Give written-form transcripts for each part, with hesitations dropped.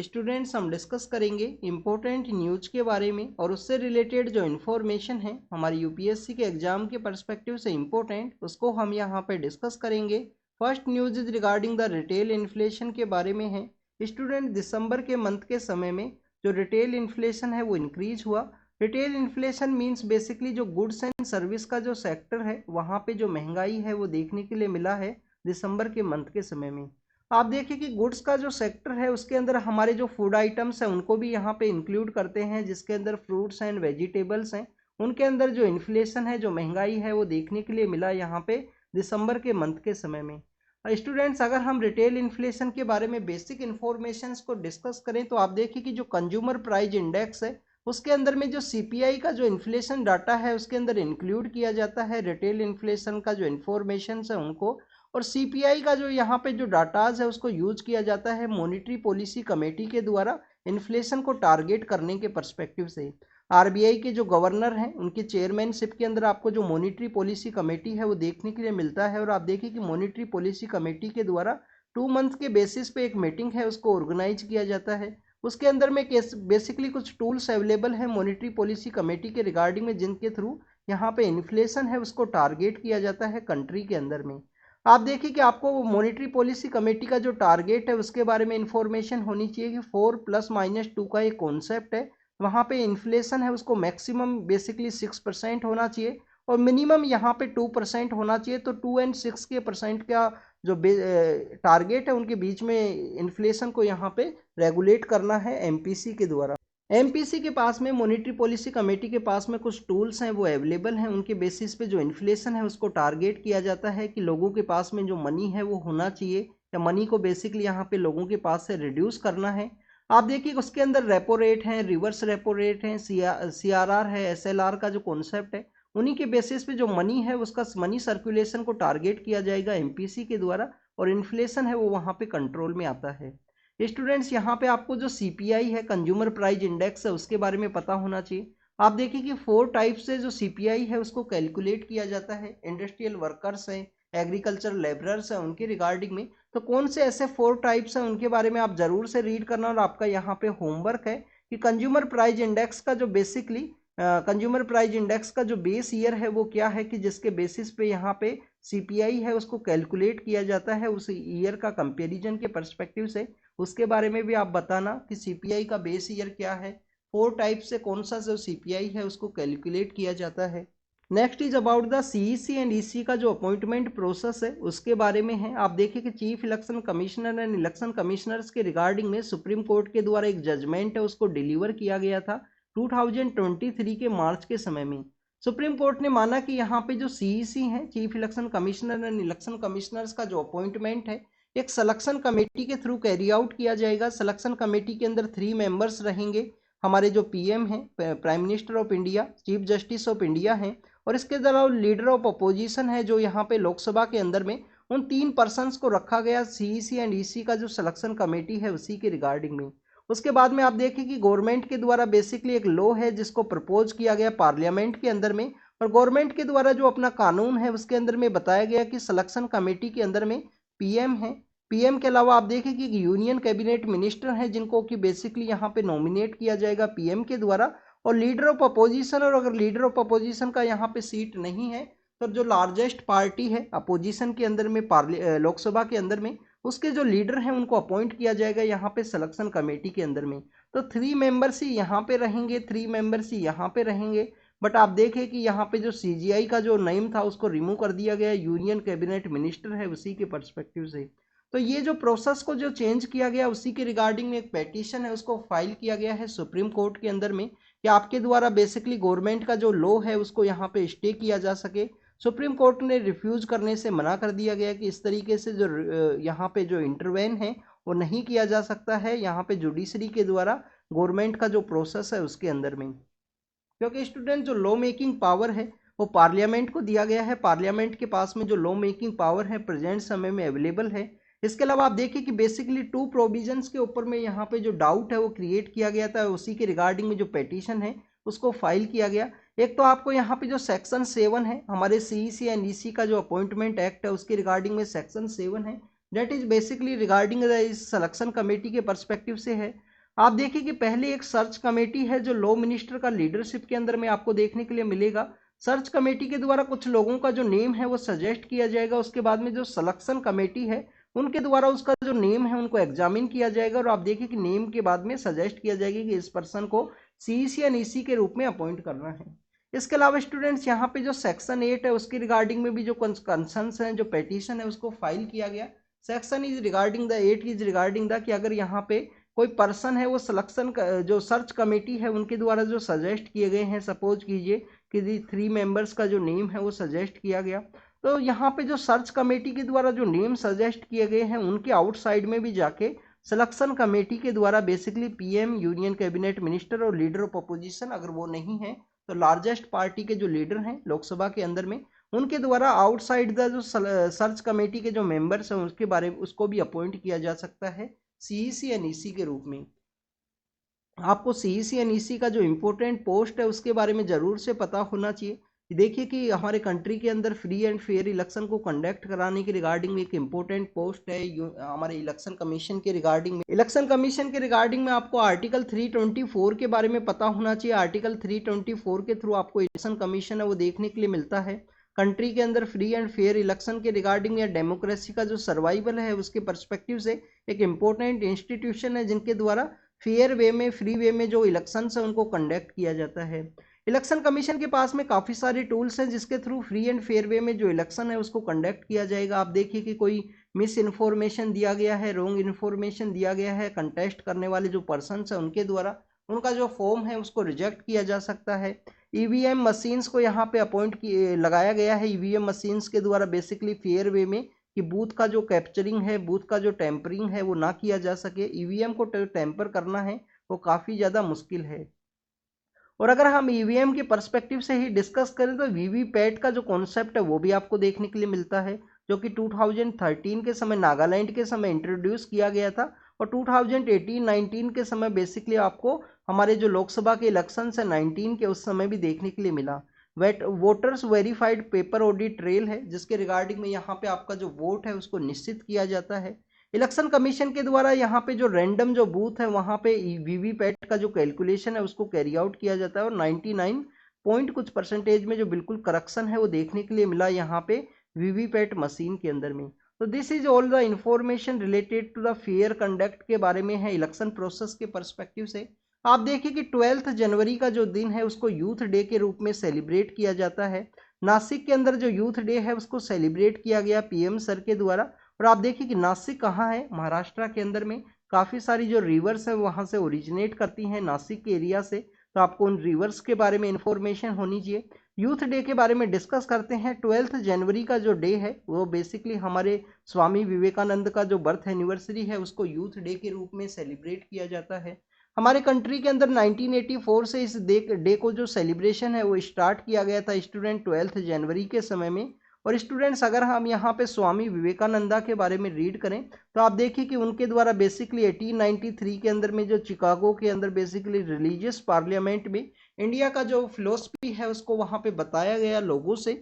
Students हम discuss करेंगे important news के बारे में और उससे रिलेटेड जो इन्फॉर्मेशन है हमारी यूपीएससी के एग्जाम के पर्सपेक्टिव से इम्पोर्टेंट, उसको हम यहाँ पे डिस्कस करेंगे। First news is regarding the retail inflation के बारे में है। स्टूडेंट, दिसंबर के मंथ के समय में जो रिटेल इन्फ्लेशन है वो इंक्रीज हुआ। रिटेल इन्फ्लेशन मीन्स बेसिकली जो गुड्स एंड सर्विस का जो सेक्टर है वहाँ पे जो महंगाई है वो देखने के लिए मिला है दिसंबर के मंथ के समय में। आप देखिए कि गुड्स का जो सेक्टर है उसके अंदर हमारे जो फूड आइटम्स हैं उनको भी यहाँ पे इंक्लूड करते हैं, जिसके अंदर फ्रूट्स एंड वेजिटेबल्स हैं। उनके अंदर जो इन्फ्लेशन है, जो महंगाई है, वो देखने के लिए मिला यहाँ पे दिसंबर के मंथ के समय में। स्टूडेंट्स, अगर हम रिटेल इन्फ्लेशन के बारे में बेसिक इन्फॉर्मेशन को डिस्कस करें तो आप देखिए कि जो कंज्यूमर प्राइस इंडेक्स है उसके अंदर में जो सीपीआई का जो इन्फ्लेशन डाटा है उसके अंदर इंक्लूड किया जाता है रिटेल इन्फ्लेशन का जो इन्फॉर्मेशन है उनको। और सीपीआई का जो यहाँ पे जो डाटाज है उसको यूज किया जाता है मॉनेटरी पॉलिसी कमेटी के द्वारा इन्फ्लेशन को टारगेट करने के पर्सपेक्टिव से। आरबीआई के जो गवर्नर हैं उनकी चेयरमैनशिप के अंदर आपको जो मॉनेटरी पॉलिसी कमेटी है वो देखने के लिए मिलता है। और आप देखिए कि मॉनेटरी पॉलिसी कमेटी के द्वारा 2 मंथ के बेसिस पे एक मीटिंग है उसको ऑर्गेनाइज किया जाता है। उसके अंदर में बेसिकली कुछ टूल्स अवेलेबल है मॉनेटरी पॉलिसी कमेटी के रिगार्डिंग में, जिनके थ्रू यहाँ पे इन्फ्लेशन है उसको टारगेट किया जाता है कंट्री के अंदर में। आप देखिए कि आपको मॉनेटरी पॉलिसी कमेटी का जो टारगेट है उसके बारे में इंफॉर्मेशन होनी चाहिए कि 4+-2 का एक कॉन्सेप्ट है। वहाँ पे इन्फ्लेशन है उसको मैक्सिमम बेसिकली 6% होना चाहिए और मिनिमम यहाँ पे 2% होना चाहिए। तो 2 और 6 के परसेंट का जो टारगेट है उनके बीच में इन्फ्लेशन को यहाँ पे रेगुलेट करना है एमपीसी के द्वारा। एमपीसी के पास में, मॉनेटरी पॉलिसी कमेटी के पास में कुछ टूल्स हैं वो अवेलेबल हैं, उनके बेसिस पे जो इन्फ्लेशन है उसको टारगेट किया जाता है कि लोगों के पास में जो मनी है वो होना चाहिए या मनी को बेसिकली यहाँ पे लोगों के पास से रिड्यूस करना है। आप देखिए उसके अंदर रेपो रेट है, रिवर्स रेपो रेट है, सीआरआर है, एसएलआर का जो कॉन्सेप्ट है उन्हीं के बेसिस पे जो मनी है उसका मनी सर्कुलेशन को टारगेट किया जाएगा एमपीसी के द्वारा और इन्फ्लेशन है वो वहाँ पे कंट्रोल में आता है। स्टूडेंट्स, यहाँ पे आपको जो सीपीआई है, कंज्यूमर प्राइस इंडेक्स है, उसके बारे में पता होना चाहिए। आप देखिए कि 4 टाइप से जो सीपीआई है उसको कैलकुलेट किया जाता है। इंडस्ट्रियल वर्कर्स हैं, एग्रीकल्चर लेबरर्स हैं, उनके रिगार्डिंग में तो कौन से ऐसे 4 टाइप्स हैं उनके बारे में आप जरूर से रीड करना। और आपका यहाँ पे होमवर्क है कि कंज्यूमर प्राइस इंडेक्स का जो बेसिकली कंज्यूमर प्राइस इंडेक्स का जो बेस ईयर है वो क्या है कि जिसके बेसिस पे यहाँ पे सीपीआई है उसको कैलकुलेट किया जाता है उस ईयर का कंपैरिजन के पर्सपेक्टिव से। उसके बारे में भी आप बताना कि सीपीआई का बेस ईयर क्या है, 4 टाइप से कौन सा जो सीपीआई है उसको कैलकुलेट किया जाता है। Next is about the CEC and EC का जो अपॉइंटमेंट प्रोसेस है उसके बारे में है। आप देखिए कि chief election commissioner and election commissioners के रिगार्डिंग में सुप्रीम कोर्ट के द्वारा एक जजमेंट है उसको डिलीवर किया गया था 2023 के मार्च के समय में। सुप्रीम कोर्ट ने माना कि यहाँ पे जो सीईसी है, chief election commissioner and election commissioners का जो अपॉइंटमेंट है एक सिलेक्शन कमेटी के थ्रू कैरी आउट किया जाएगा। सिलेक्शन कमेटी के अंदर 3 मेंबर्स रहेंगे, हमारे जो पीएम हैं, prime minister of India, chief justice of India हैं और इसके अलावा लीडर ऑफ अपोजिशन है जो यहाँ पे लोकसभा के अंदर में। उन 3 पर्सन्स को रखा गया सीईसी एंड ईसी का जो सिलेक्शन कमेटी है उसी के रिगार्डिंग में। उसके बाद में आप देखिए कि गवर्नमेंट के द्वारा बेसिकली एक लॉ है जिसको प्रपोज किया गया पार्लियामेंट के अंदर में और गवर्नमेंट के द्वारा जो अपना कानून है उसके अंदर में बताया गया कि सिलेक्शन कमेटी के अंदर में पीएम है। पीएम के अलावा आप देखिए कि यूनियन कैबिनेट मिनिस्टर हैं जिनको कि बेसिकली यहाँ पे नॉमिनेट किया जाएगा पीएम के द्वारा और लीडर ऑफ अपोजिशन। और अगर लीडर ऑफ अपोजिशन का यहाँ पे सीट नहीं है तो जो लार्जेस्ट पार्टी है अपोजिशन के अंदर में लोकसभा के अंदर में उसके जो लीडर हैं उनको अपॉइंट किया जाएगा यहाँ पे सिलेक्शन कमेटी के अंदर में। तो 3 मेंबर्स ही यहाँ पे रहेंगे, 3 मेंबर्स ही यहाँ पे रहेंगे। बट आप देखें कि यहाँ पे जो सीजीआई का जो नेम था उसको रिमूव कर दिया गया, यूनियन कैबिनेट मिनिस्टर है उसी के पर्सपेक्टिव से। तो ये जो प्रोसेस को जो चेंज किया गया उसी के रिगार्डिंग में एक पेटिशन है उसको फाइल किया गया है सुप्रीम कोर्ट के अंदर में कि आपके द्वारा बेसिकली गवर्नमेंट का जो लॉ है उसको यहाँ पे स्टे किया जा सके। सुप्रीम कोर्ट ने रिफ्यूज करने से मना कर दिया गया कि इस तरीके से जो यहाँ पे जो इंटरवेन है वो नहीं किया जा सकता है यहाँ पे जुडिशरी के द्वारा गवर्नमेंट का जो प्रोसेस है उसके अंदर में। क्योंकि स्टूडेंट जो लॉ मेकिंग पावर है वो पार्लियामेंट को दिया गया है, पार्लियामेंट के पास में जो लॉ मेकिंग पावर है प्रेजेंट समय में अवेलेबल है। इसके अलावा आप देखिए कि बेसिकली 2 प्रोविजंस के ऊपर में यहाँ पे जो डाउट है वो क्रिएट किया गया था, उसी के रिगार्डिंग में जो पेटिशन है उसको फाइल किया गया। एक तो आपको यहाँ पे जो सेक्शन 7 है हमारे सीईसी एंड ईसी का जो अपॉइंटमेंट एक्ट है उसके रिगार्डिंग में सेक्शन 7 है that is basically regarding the selection committee के पर्सपेक्टिव से है। आप देखिए कि पहले एक सर्च कमेटी है जो लॉ मिनिस्टर का लीडरशिप के अंदर में आपको देखने के लिए मिलेगा। सर्च कमेटी के द्वारा कुछ लोगों का जो नेम है वो सजेस्ट किया जाएगा। उसके बाद में जो सिलेक्शन कमेटी है उनके द्वारा उसका जो नेम है उनको एग्जामिन किया जाएगा और आप देखिए कि नेम के बाद में सजेस्ट किया जाएगा कि इस पर्सन को सीईसी या नीसी के रूप में अपॉइंट करना है। इसके अलावा स्टूडेंट्स यहाँ पे जो सेक्शन 8 है उसके रिगार्डिंग में भी जो कंसर्न्स हैं, जो पेटिशन है उसको फाइल किया गया। Section is regarding the 8 is regarding the कि अगर यहाँ पे कोई पर्सन है वो सिलेक्शन जो सर्च कमेटी है उनके द्वारा जो सजेस्ट किए गए हैं, सपोज कीजिए कि 3 मेंबर्स का जो नेम है वो सजेस्ट किया गया, तो यहाँ पे जो सर्च कमेटी के द्वारा जो नेम सजेस्ट किए गए हैं उनके आउटसाइड में भी जाके सिलेक्शन कमेटी के द्वारा basically PM, union cabinet minister और लीडर ऑफ अपोजिशन, अगर वो नहीं है तो लार्जेस्ट पार्टी के जो लीडर हैं लोकसभा के अंदर में, उनके द्वारा आउटसाइड द जो सर्च कमेटी के जो मेंबर्स हैं उसके बारे में उसको भी अपॉइंट किया जा सकता है सीईसी एंड ईसी के रूप में। आपको सीईसी एंड ईसी का जो इम्पोर्टेंट पोस्ट है उसके बारे में ज़रूर से पता होना चाहिए। देखिए कि हमारे कंट्री के अंदर फ्री एंड फेयर इलेक्शन को कंडक्ट कराने के रिगार्डिंग एक इम्पोर्टेंट पोस्ट है हमारे इलेक्शन कमीशन के रिगार्डिंग में। इलेक्शन कमीशन के रिगार्डिंग में आपको आर्टिकल 324 के बारे में पता होना चाहिए। आर्टिकल 324 के थ्रू आपको इलेक्शन कमीशन है वो देखने के लिए मिलता है। कंट्री के अंदर फ्री एंड फेयर इलेक्शन के रिगार्डिंग या डेमोक्रेसी का जो सर्वाइवल है उसके पर्सपेक्टिव से एक इम्पोर्टेंट इंस्टीट्यूशन है जिनके द्वारा फेयर वे में, फ्री वे में जो इलेक्शंस है उनको कंडक्ट किया जाता है। इलेक्शन कमीशन के पास में काफ़ी सारे टूल्स हैं जिसके थ्रू फ्री एंड फेयर वे में जो इलेक्शन है उसको कंडक्ट किया जाएगा। आप देखिए कि कोई मिस इन्फॉर्मेशन दिया गया है, रॉन्ग इन्फॉर्मेशन दिया गया है, कंटेस्ट करने वाले जो पर्सनस हैं उनके द्वारा उनका जो फॉर्म है उसको रिजेक्ट किया जा सकता है। ईवीएम मशीन्स को यहाँ पे अपॉइंट लगाया गया है। ईवीएम मशीन्स के द्वारा बेसिकली फेयर वे में कि बूथ का जो कैप्चरिंग है, बूथ का जो टेम्परिंग है वो ना किया जा सके। ईवीएम को टेम्पर करना है वो काफ़ी ज़्यादा मुश्किल है। और अगर हम ईवीएम के पर्सपेक्टिव से ही डिस्कस करें तो वीवीपैट का जो कॉन्सेप्ट है वो भी आपको देखने के लिए मिलता है, जो कि 2013 के समय नागालैंड के समय इंट्रोड्यूस किया गया था और 2018-19 के समय बेसिकली आपको हमारे जो लोकसभा के इलेक्शन है 19 के उस समय भी देखने के लिए मिला। Voters verified paper audit trail है जिसके रिगार्डिंग में यहाँ पे आपका जो वोट है उसको निश्चित किया जाता है। इलेक्शन कमीशन के द्वारा यहाँ पे जो रैंडम जो बूथ है वहाँ पे वीवीपैट का जो कैलकुलेशन है उसको कैरी आउट किया जाता है और 99 पॉइंट कुछ परसेंटेज में जो बिल्कुल करेक्शन है वो देखने के लिए मिला यहाँ पे वीवीपैट मशीन के अंदर में। तो this is all the information related to the fair conduct के बारे में है इलेक्शन प्रोसेस के परस्पेक्टिव से। आप देखिए कि 12 जनवरी का जो दिन है उसको यूथ डे के रूप में सेलिब्रेट किया जाता है। नासिक के अंदर जो यूथ डे है उसको सेलिब्रेट किया गया पीएम सर के द्वारा। और आप देखिए कि नासिक कहाँ है, महाराष्ट्र के अंदर में। काफ़ी सारी जो रिवर्स है वहाँ से ओरिजिनेट करती हैं नासिक के एरिया से, तो आपको उन रिवर्स के बारे में इंफॉर्मेशन होनी चाहिए। यूथ डे के बारे में डिस्कस करते हैं। 12 जनवरी का जो डे है वो बेसिकली हमारे स्वामी विवेकानंद का जो बर्थ एनिवर्सरी है उसको यूथ डे के रूप में सेलिब्रेट किया जाता है। हमारे कंट्री के अंदर 1984 से इस डे को जो सेलिब्रेशन है वो स्टार्ट किया गया था स्टूडेंट 12 जनवरी के समय में। और स्टूडेंट्स अगर हम यहाँ पे स्वामी विवेकानंदा के बारे में रीड करें तो आप देखिए कि उनके द्वारा बेसिकली 1893 के अंदर में जो चिकागो के अंदर बेसिकली रिलीजियस पार्लियामेंट में इंडिया का जो फिलोसफी है उसको वहाँ पे बताया गया लोगों से।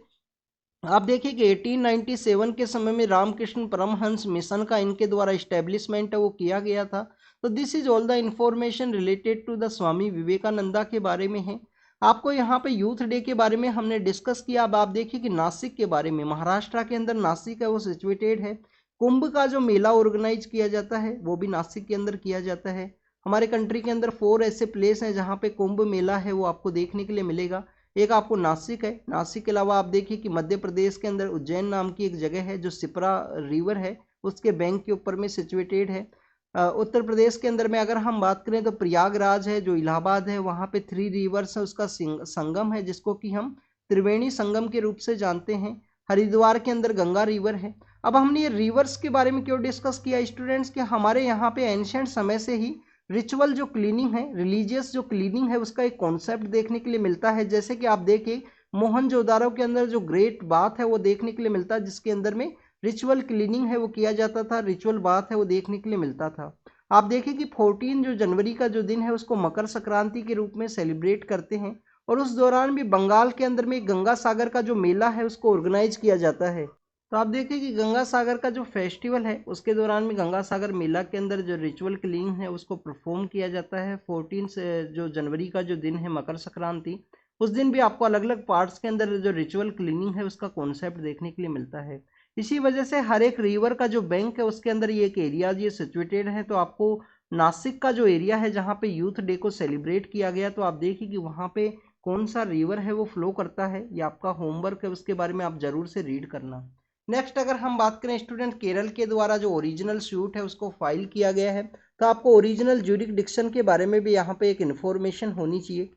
आप देखिए कि 1897 के समय में रामकृष्ण परमहंस मिशन का इनके द्वारा इस्टेब्लिशमेंट है वो किया गया था। तो this is all the information related to the Swami Vivekananda के बारे में है। आपको यहाँ पे यूथ डे के बारे में हमने डिस्कस किया। अब आप देखिए कि नासिक के बारे में, महाराष्ट्र के अंदर नासिक है वो सिचुएटेड है। कुंभ का जो मेला ऑर्गेनाइज किया जाता है वो भी नासिक के अंदर किया जाता है। हमारे कंट्री के अंदर 4 ऐसे प्लेस हैं जहाँ पे कुंभ मेला है वो आपको देखने के लिए मिलेगा। एक आपको नासिक है। नासिक के अलावा आप देखिए कि मध्य प्रदेश के अंदर उज्जैन नाम की एक जगह है जो सिपरा रिवर है उसके बैंक के ऊपर में सिचुएटेड है। उत्तर प्रदेश के अंदर में अगर हम बात करें तो प्रयागराज है जो इलाहाबाद है, वहाँ पे 3 रिवर्स है उसका संगम है जिसको कि हम त्रिवेणी संगम के रूप से जानते हैं। हरिद्वार के अंदर गंगा रिवर है। अब हमने ये रिवर्स के बारे में क्यों डिस्कस किया स्टूडेंट्स कि हमारे यहाँ पे एंशिएंट समय से ही रिचुअल जो क्लीनिंग है, रिलीजियस जो क्लीनिंग है उसका एक कॉन्सेप्ट देखने के लिए मिलता है। जैसे कि आप देखिए मोहनजोदारो के अंदर जो ग्रेट बाथ है वो देखने के लिए मिलता है जिसके अंदर में रिचुअल क्लीनिंग है वो किया जाता था, रिचुअल बाथ है वो देखने के लिए मिलता था। आप देखिए कि 14 जो जनवरी का जो दिन है उसको मकर संक्रांति के रूप में सेलिब्रेट करते हैं और उस दौरान भी बंगाल के अंदर में गंगा सागर का जो मेला है उसको ऑर्गेनाइज किया जाता है। तो आप देखिए कि गंगा सागर का जो फेस्टिवल है उसके दौरान में गंगा सागर मेला के अंदर जो रिचुअल क्लीनिंग है उसको परफॉर्म किया जाता है। 14 से जो जनवरी का जो दिन है मकर संक्रांति, उस दिन भी आपको अलग अलग पार्ट्स के अंदर जो रिचुअल क्लीनिंग है उसका कॉन्सेप्ट देखने के लिए मिलता है। इसी वजह से हर एक रिवर का जो बैंक है उसके अंदर ये एक एरिया ये सिचुएटेड है। तो आपको नासिक का जो एरिया है जहाँ पे यूथ डे को सेलिब्रेट किया गया, तो आप देखिए कि वहाँ पे कौन सा रिवर है वो फ्लो करता है, ये आपका होमवर्क है, उसके बारे में आप जरूर से रीड करना। नेक्स्ट अगर हम बात करें स्टूडेंट, केरल के द्वारा जो ओरिजिनल सूट है उसको फाइल किया गया है, तो आपको ओरिजिनल ज्यूरिसडिक्शन के बारे में भी यहाँ पे एक इन्फॉर्मेशन होनी चाहिए।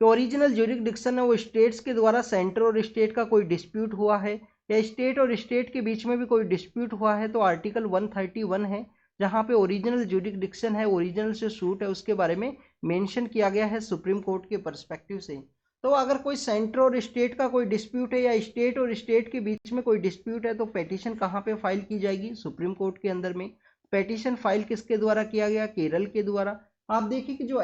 तो ओरिजिनल ज्यूरिसडिक्शन है वो स्टेट्स के द्वारा सेंटर और स्टेट का कोई डिस्प्यूट हुआ है या स्टेट और स्टेट के बीच में भी कोई डिस्प्यूट हुआ है तो आर्टिकल 131 है, जहाँ पे ओरिजिनल ज्यूरिसडिक्शन है, ओरिजिनल से सूट है, उसके बारे में मेंशन किया गया है सुप्रीम कोर्ट के पर्सपेक्टिव से। तो अगर कोई सेंटर और स्टेट का कोई डिस्प्यूट है या स्टेट और स्टेट के बीच में कोई डिस्प्यूट है तो पेटिशन कहाँ पे फाइल की जाएगी? सुप्रीम कोर्ट के अंदर में। पेटिशन फाइल किसके द्वारा किया गया? केरल के द्वारा। आप देखिए कि जो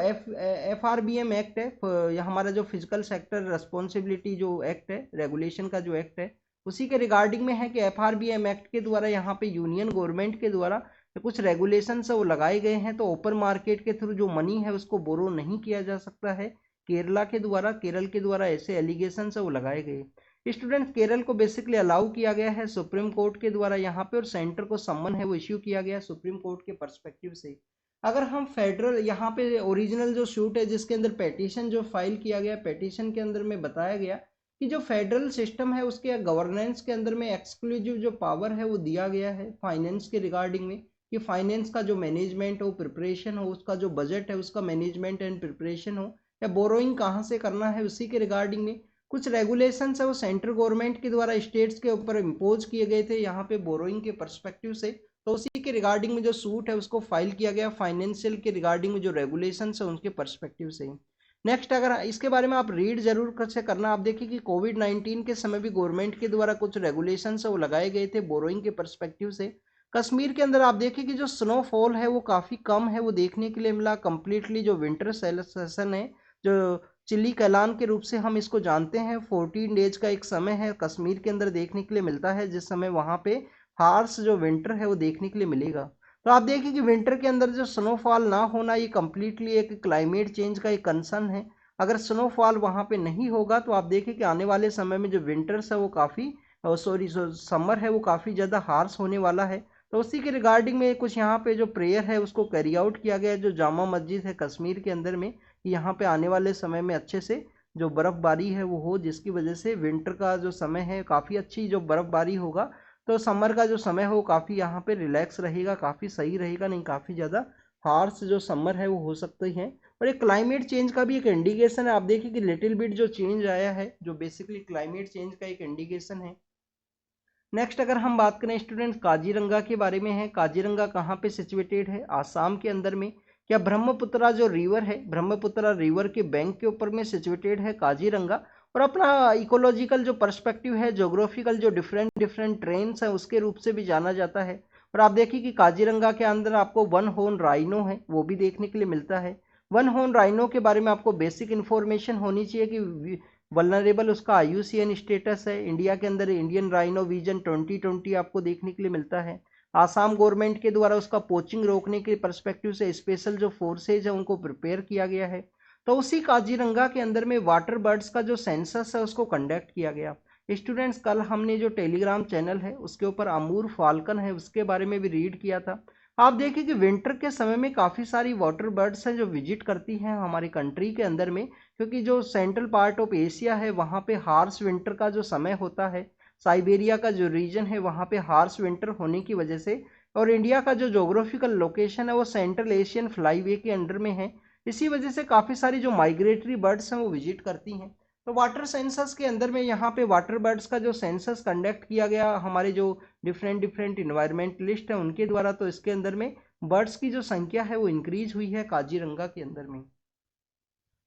FRBM एक्ट है, यह हमारा जो फिजिकल सेक्टर रिस्पॉन्सिबिलिटी जो एक्ट है, रेगुलेशन का जो एक्ट है, उसी के रिगार्डिंग में है कि FRBM एक्ट के द्वारा यहाँ पे यूनियन गवर्नमेंट के द्वारा कुछ रेगुलेशन है वो लगाए गए हैं। तो ओपन मार्केट के थ्रू जो मनी है उसको बोरो नहीं किया जा सकता है। केरल के द्वारा ऐसे एलिगेशन है वो लगाए गए। स्टूडेंट, केरल को बेसिकली अलाउ किया गया है सुप्रीम कोर्ट के द्वारा यहाँ पे, और सेंटर को सम्मन है वो इश्यू किया गया सुप्रीम कोर्ट के पर्सपेक्टिव से। अगर हम फेडरल यहाँ पे ओरिजिनल जो सूट है जिसके अंदर पेटिशन जो फाइल किया गया, पेटिशन के अंदर में बताया गया कि जो फेडरल सिस्टम है उसके गवर्नेंस के अंदर में एक्सक्लूसिव जो पावर है वो दिया गया है फाइनेंस के रिगार्डिंग में, कि फाइनेंस का जो मैनेजमेंट हो, प्रिपरेशन हो, उसका जो बजट है उसका मैनेजमेंट एंड प्रिपरेशन हो, या बोरोइंग कहाँ से करना है उसी के रिगार्डिंग में कुछ रेगुलेशंस है वो सेंट्रल गवर्नमेंट के द्वारा स्टेट्स के ऊपर इम्पोज किए गए थे यहाँ पे बोरोइंग के पर्सपेक्टिव से। तो उसी के रिगार्डिंग में जो सूट है उसको फाइल किया गया फाइनेंशियल के रिगार्डिंग में जो रेगुलेशंस है उनके पर्सपेक्टिव से। नेक्स्ट अगर इसके बारे में आप रीड जरूर से करना। आप देखिए कि कोविड-19 के समय भी गवर्नमेंट के द्वारा कुछ रेगुलेशंस है वो लगाए गए थे बोरोइंग के पर्सपेक्टिव से। कश्मीर के अंदर आप देखिए कि जो स्नोफॉल है वो काफ़ी कम है वो देखने के लिए मिला। कंप्लीटली जो विंटर सेशन है, जो चिल्ली कैलान के रूप से हम इसको जानते हैं, 14 डेज का एक समय है कश्मीर के अंदर देखने के लिए मिलता है, जिस समय वहाँ पे हार्श जो विंटर है वो देखने के लिए मिलेगा। तो आप देखिए कि विंटर के अंदर जो स्नोफॉल ना होना ये कंप्लीटली एक क्लाइमेट चेंज का एक कंसर्न है। अगर स्नोफॉल वहाँ पे नहीं होगा तो आप देखिए कि आने वाले समय में जो विंटर्स है वो काफ़ी समर है वो काफ़ी ज़्यादा हार्श होने वाला है। तो उसी के रिगार्डिंग में कुछ यहाँ पे जो प्रेयर है उसको कैरी आउट किया गया है जो जामा मस्जिद है कश्मीर के अंदर में, कि यहाँ पे आने वाले समय में अच्छे से जो बर्फ़बारी है वो हो, जिसकी वजह से विंटर का जो समय है काफ़ी अच्छी जो बर्फ़बारी होगा, तो समर का जो समय हो काफ़ी यहाँ पे रिलैक्स रहेगा, काफ़ी सही रहेगा, नहीं काफ़ी ज़्यादा हार्श जो समर है वो हो सकते हैं। और एक क्लाइमेट चेंज का भी एक इंडिकेशन है। आप देखिए कि लिटिल बिट जो चेंज आया है जो बेसिकली क्लाइमेट चेंज का एक इंडिकेशन है। नेक्स्ट अगर हम बात करें स्टूडेंट काजीरंगा के बारे में है, काजीरंगा कहाँ पे सिचुएटेड है? आसाम के अंदर में। क्या ब्रह्मपुत्रा जो रिवर है, ब्रह्मपुत्रा रिवर के बैंक के ऊपर में सिचुएटेड है काजीरंगा। और अपना इकोलॉजिकल जो पर्सपेक्टिव है, जोग्राफिकल जो डिफरेंट डिफरेंट ट्रेन्स है उसके रूप से भी जाना जाता है। और आप देखिए कि काजीरंगा के अंदर आपको वन हॉर्न राइनो है वो भी देखने के लिए मिलता है। वन हॉर्न राइनो के बारे में आपको बेसिक इन्फॉर्मेशन होनी चाहिए कि वल्नरेबल उसका IUCN स्टेटस है। इंडिया के अंदर इंडियन राइनो विजन 2020 आपको देखने के लिए मिलता है। आसाम गवर्नमेंट के द्वारा उसका पोचिंग रोकने के पर्सपेक्टिव से स्पेशल जो फोर्सेज है उनको प्रिपेयर किया गया है। तो उसी काजीरंगा के अंदर में वाटर बर्ड्स का जो सेंसस है उसको कंडक्ट किया गया। स्टूडेंट्स, कल हमने जो टेलीग्राम चैनल है उसके ऊपर अमूर फाल्कन है उसके बारे में भी रीड किया था। आप देखिए कि विंटर के समय में काफ़ी सारी वाटर बर्ड्स हैं जो विजिट करती हैं हमारी कंट्री के अंदर में, क्योंकि जो सेंट्रल पार्ट ऑफ एशिया है वहाँ पे हार्श विंटर का जो समय होता है, साइबेरिया का जो रीजन है वहाँ पे हार्श विंटर होने की वजह से, और इंडिया का जो जोग्राफिकल लोकेशन है वो सेंट्रल एशियन फ्लाईवे के अंडर में है, इसी वजह से काफ़ी सारी जो माइग्रेटरी बर्ड्स हैं वो विजिट करती हैं। तो वाटर सेंसस के अंदर में यहाँ पे वाटर बर्ड्स का जो सेंसस कंडक्ट किया गया हमारे जो डिफरेंट डिफरेंट इन्वायरमेंटलिस्ट है उनके द्वारा, तो इसके अंदर में बर्ड्स की जो संख्या है वो इंक्रीज हुई है काजीरंगा के अंदर में।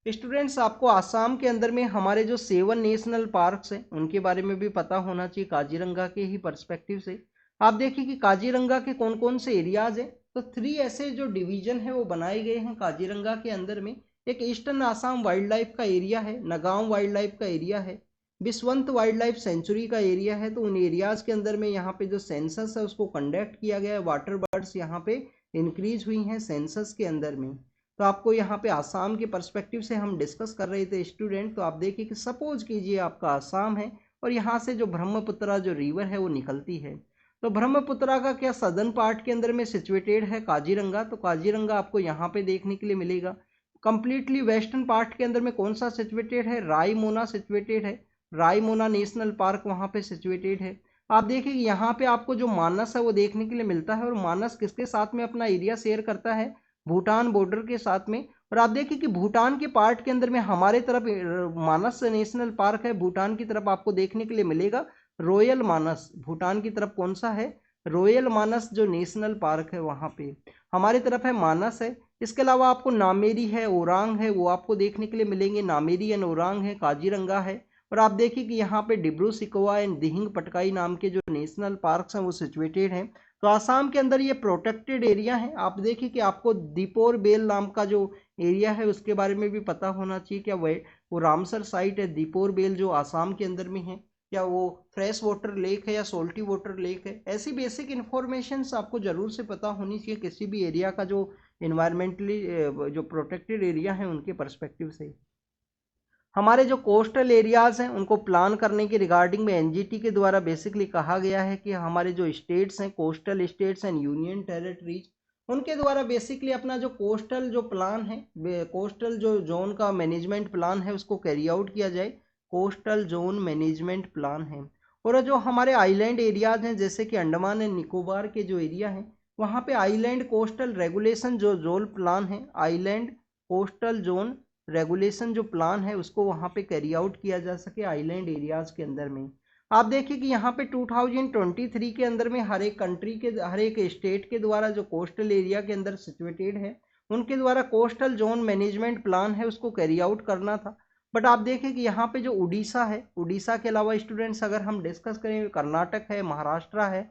स्टूडेंट्स, आपको आसाम के अंदर में हमारे जो 7 नेशनल पार्क्स हैं उनके बारे में भी पता होना चाहिए काजीरंगा के ही पर्सपेक्टिव से। आप देखिए कि काजीरंगा के कौन कौन से एरियाज हैं, तो 3 ऐसे जो डिवीजन है वो बनाए गए हैं काजीरंगा के अंदर में। एक ईस्टर्न आसाम वाइल्ड लाइफ का एरिया है, नगांव वाइल्ड लाइफ का एरिया है, विश्वंत वाइल्ड लाइफ सेंचुरी का एरिया है, तो उन एरियाज के अंदर में यहाँ पे जो सेंसस है उसको कंडक्ट किया गया है। वाटर बर्ड्स यहाँ पे इंक्रीज हुई हैं सेंसस के अंदर में। तो आपको यहाँ पे आसाम के पर्सपेक्टिव से हम डिस्कस कर रहे थे स्टूडेंट। तो आप देखिए कि सपोज कीजिए आपका आसाम है और यहाँ से जो ब्रह्मपुत्रा जो रिवर है वो निकलती है। तो ब्रह्मपुत्रा का क्या सदर्न पार्ट के अंदर में सिचुएटेड है काजीरंगा, तो काजीरंगा आपको यहाँ पे देखने के लिए मिलेगा। कंप्लीटली वेस्टर्न पार्ट के अंदर में कौन सा सिचुएटेड है, रायमोना सिचुएटेड है, रायमोना नेशनल पार्क वहाँ पे सिचुएटेड है। आप देखिए कि यहाँ पे आपको जो मानस है वो देखने के लिए मिलता है, और मानस किसके साथ में अपना एरिया शेयर करता है, भूटान बॉर्डर के साथ में। और आप देखिए कि भूटान के पार्ट के अंदर में हमारे तरफ मानस नेशनल पार्क है, भूटान की तरफ आपको देखने के लिए मिलेगा रॉयल मानस। भूटान की तरफ कौन सा है, रॉयल मानस जो नेशनल पार्क है वहाँ पे हमारी तरफ है मानस है। इसके अलावा आपको नामेरी है, ओरांग है, वो आपको देखने के लिए मिलेंगे। नामेरी एंड ओरांग है, काजीरंगा है। और आप देखिए कि यहाँ पे डिब्रू सिकोवा एंड दिहिंग पटकाई नाम के जो नेशनल पार्क्स हैं वो सिचुएटेड हैं। तो आसाम के अंदर ये प्रोटेक्टेड एरिया है। आप देखिए कि आपको दीपोर बेल नाम का जो एरिया है उसके बारे में भी पता होना चाहिए। क्या वो रामसर साइट है दीपोर बेल जो आसाम के अंदर में है, या वो फ्रेश वाटर लेक है या सोल्टी वाटर लेक है। ऐसी बेसिक इन्फॉर्मेशन आपको जरूर से पता होनी चाहिए किसी भी एरिया का जो इन्वायरमेंटली जो प्रोटेक्टेड एरिया है उनके परस्पेक्टिव से। हमारे जो कोस्टल एरियाज हैं उनको प्लान करने के रिगार्डिंग में एनजीटी के द्वारा बेसिकली कहा गया है कि हमारे जो स्टेट्स हैं, coastal states and union territories, उनके द्वारा बेसिकली अपना जो कोस्टल जो प्लान है, कोस्टल जो जोन का मैनेजमेंट प्लान है उसको कैरी आउट किया जाए। कोस्टल जोन मैनेजमेंट प्लान है। और जो हमारे आइलैंड एरियाज हैं जैसे कि अंडमान एंड निकोबार के जो एरिया हैं वहाँ पे आइलैंड कोस्टल रेगुलेशन जो जोन प्लान है, आइलैंड कोस्टल जोन रेगुलेशन जो प्लान है उसको वहाँ पे कैरी आउट किया जा सके आइलैंड एरियाज के अंदर में। आप देखिए कि यहाँ पे 2023 के अंदर में हर एक कंट्री के, हर एक स्टेट के द्वारा जो कोस्टल एरिया के अंदर सिचुएटेड है उनके द्वारा कोस्टल जोन मैनेजमेंट प्लान है उसको कैरी आउट करना था। बट आप देखें कि यहाँ पे जो उड़ीसा है, उड़ीसा के अलावा स्टूडेंट्स अगर हम डिस्कस करें कर्नाटक है, महाराष्ट्र है,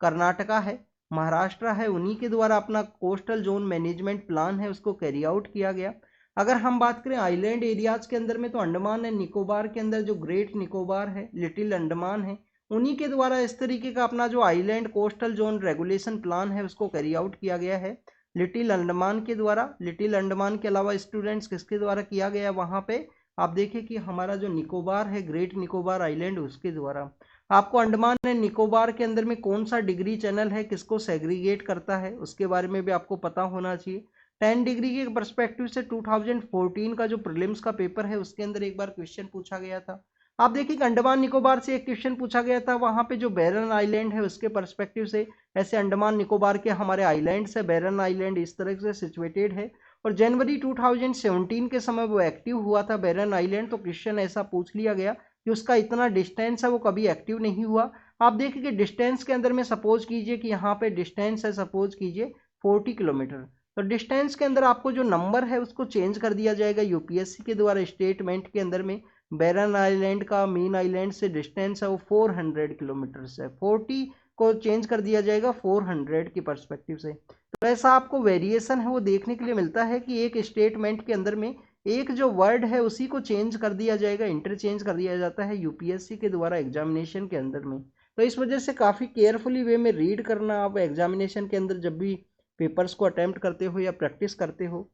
कर्नाटका है, महाराष्ट्र है, उन्हीं के द्वारा अपना कोस्टल जोन मैनेजमेंट प्लान है उसको कैरी आउट किया गया। अगर हम बात करें आइलैंड एरियाज के अंदर में तो अंडमान एंड निकोबार के अंदर जो ग्रेट निकोबार है, लिटिल अंडमान है, उन्हीं के द्वारा इस तरीके का अपना जो island coastal zone regulation plan है उसको कैरी आउट किया गया है लिटिल अंडमान के द्वारा। लिटिल अंडमान के अलावा स्टूडेंट्स किसके द्वारा किया गया वहाँ पे, आप देखिए कि हमारा जो निकोबार है, ग्रेट निकोबार आइलैंड, उसके द्वारा। आपको अंडमान एंड निकोबार के अंदर में कौन सा डिग्री चैनल है, किसको सेग्रीगेट करता है, उसके बारे में भी आपको पता होना चाहिए। 10 डिग्री के परस्पेक्टिव से 2014 का जो प्रीलिम्स का पेपर है उसके अंदर एक बार क्वेश्चन पूछा गया था। आप देखिए कि अंडमान निकोबार से एक क्वेश्चन पूछा गया था, वहां पे जो बैरन आइलैंड है उसके परस्पेक्टिव से। ऐसे अंडमान निकोबार के हमारे आइलैंड्स है, बैरन आइलैंड इस तरह से सिचुएटेड है। और जनवरी 2017 के समय वो एक्टिव हुआ था बैरन आइलैंड। तो क्वेश्चन ऐसा पूछ लिया गया कि उसका इतना डिस्टेंस है वो कभी एक्टिव नहीं हुआ। आप देखिए कि डिस्टेंस के अंदर में सपोज कीजिए कि यहाँ पे डिस्टेंस है, सपोज कीजिए 40 किलोमीटर। तो डिस्टेंस के अंदर आपको जो नंबर है उसको चेंज कर दिया जाएगा यूपीएससी के द्वारा। स्टेटमेंट के अंदर में बैरन आइलैंड का मेन आइलैंड से डिस्टेंस है वो 400 किलोमीटर है, 40 को चेंज कर दिया जाएगा 400 की परस्पेक्टिव से। तो ऐसा आपको वेरिएशन है वो देखने के लिए मिलता है कि एक स्टेटमेंट के अंदर में एक जो वर्ड है उसी को चेंज कर दिया जाएगा, इंटरचेंज कर दिया जाता है यूपीएससी के द्वारा एग्जामिनेशन के अंदर में। तो इस वजह से काफ़ी केयरफुली वे में रीड करना आप एग्जामिनेशन के अंदर जब भी पेपर्स को अटेम्प्ट करते हो या प्रैक्टिस करते हो।